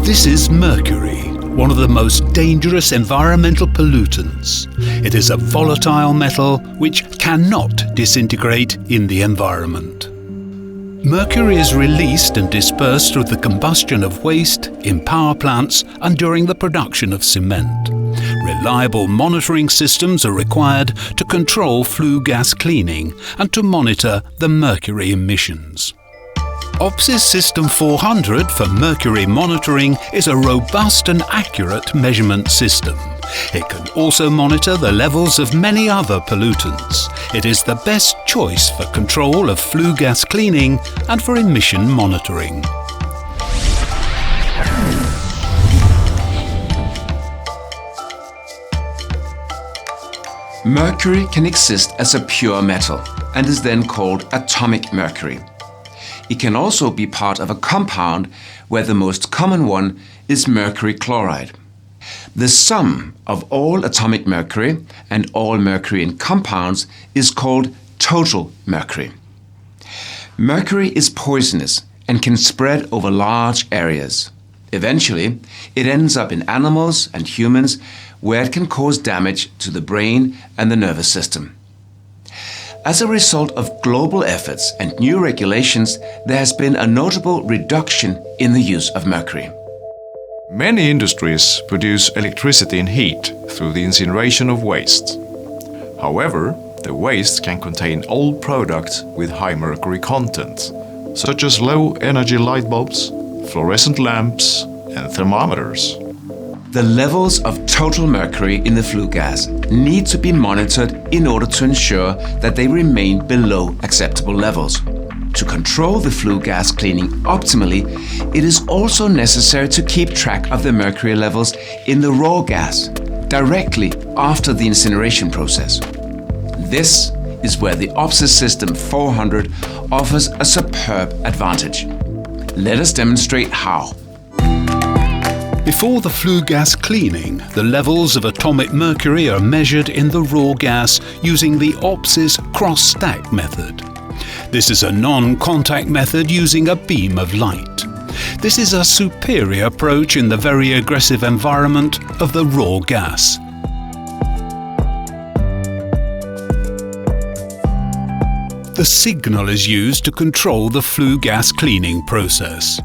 This is mercury, one of the most dangerous environmental pollutants. It is a volatile metal which cannot disintegrate in the environment. Mercury is released and dispersed through the combustion of waste in power plants and during the production of cement. Reliable monitoring systems are required to control flue gas cleaning and to monitor the mercury emissions. OPSIS System 400 for mercury monitoring is a robust and accurate measurement system. It can also monitor the levels of many other pollutants. It is the best choice for control of flue gas cleaning and for emission monitoring. Mercury can exist as a pure metal and is then called atomic mercury. It can also be part of a compound where the most common one is mercury chloride. The sum of all atomic mercury and all mercury in compounds is called total mercury. Mercury is poisonous and can spread over large areas. Eventually, it ends up in animals and humans where it can cause damage to the brain and the nervous system. As a result of global efforts and new regulations, there has been a notable reduction in the use of mercury. Many industries produce electricity and heat through the incineration of waste. However, the waste can contain old products with high mercury content, such as low-energy light bulbs, fluorescent lamps, and thermometers. The levels of total mercury in the flue gas need to be monitored in order to ensure that they remain below acceptable levels. To control the flue gas cleaning optimally, it is also necessary to keep track of the mercury levels in the raw gas directly after the incineration process. This is where the OPSIS System 400 offers a superb advantage. Let us demonstrate how. Before the flue gas cleaning, the levels of atomic mercury are measured in the raw gas using the OPSIS cross-stack method. This is a non-contact method using a beam of light. This is a superior approach in the very aggressive environment of the raw gas. The signal is used to control the flue gas cleaning process.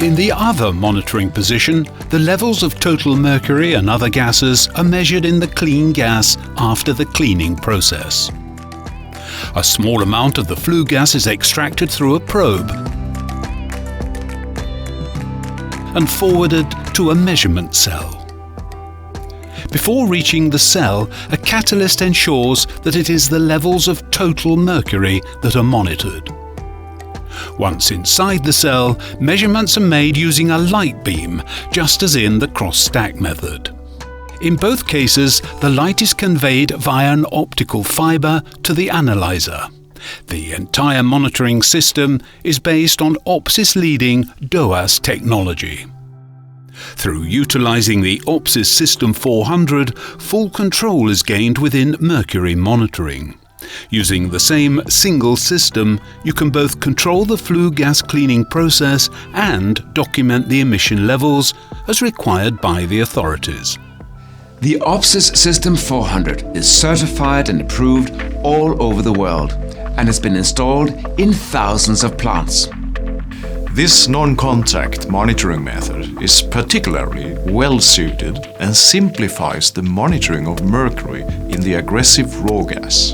In the other monitoring position, the levels of total mercury and other gases are measured in the clean gas after the cleaning process. A small amount of the flue gas is extracted through a probe and forwarded to a measurement cell. Before reaching the cell, a catalyst ensures that it is the levels of total mercury that are monitored. Once inside the cell, measurements are made using a light beam, just as in the cross-stack method. In both cases, the light is conveyed via an optical fiber to the analyzer. The entire monitoring system is based on OPSIS leading DOAS technology. Through utilizing the OPSIS System 400, full control is gained within mercury monitoring. Using the same single system, you can both control the flue gas cleaning process and document the emission levels as required by the authorities. The OPSIS System 400 is certified and approved all over the world and has been installed in thousands of plants. This non-contact monitoring method is particularly well suited and simplifies the monitoring of mercury in the aggressive raw gas.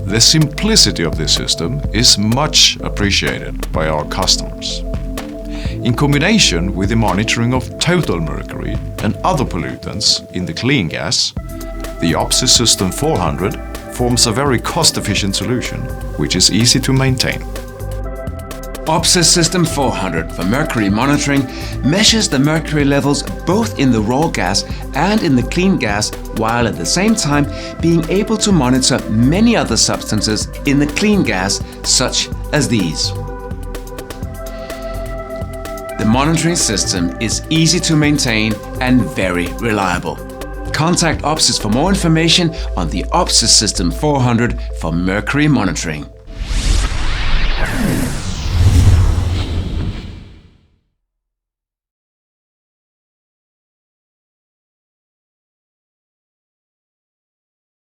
The simplicity of this system is much appreciated by our customers. In combination with the monitoring of total mercury and other pollutants in the clean gas, the OPSIS System 400 forms a very cost-efficient solution, which is easy to maintain. OPSIS System 400 for mercury monitoring measures the mercury levels both in the raw gas and in the clean gas, while at the same time being able to monitor many other substances in the clean gas, such as these. The monitoring system is easy to maintain and very reliable. Contact OPSIS for more information on the OPSIS System 400 for mercury monitoring.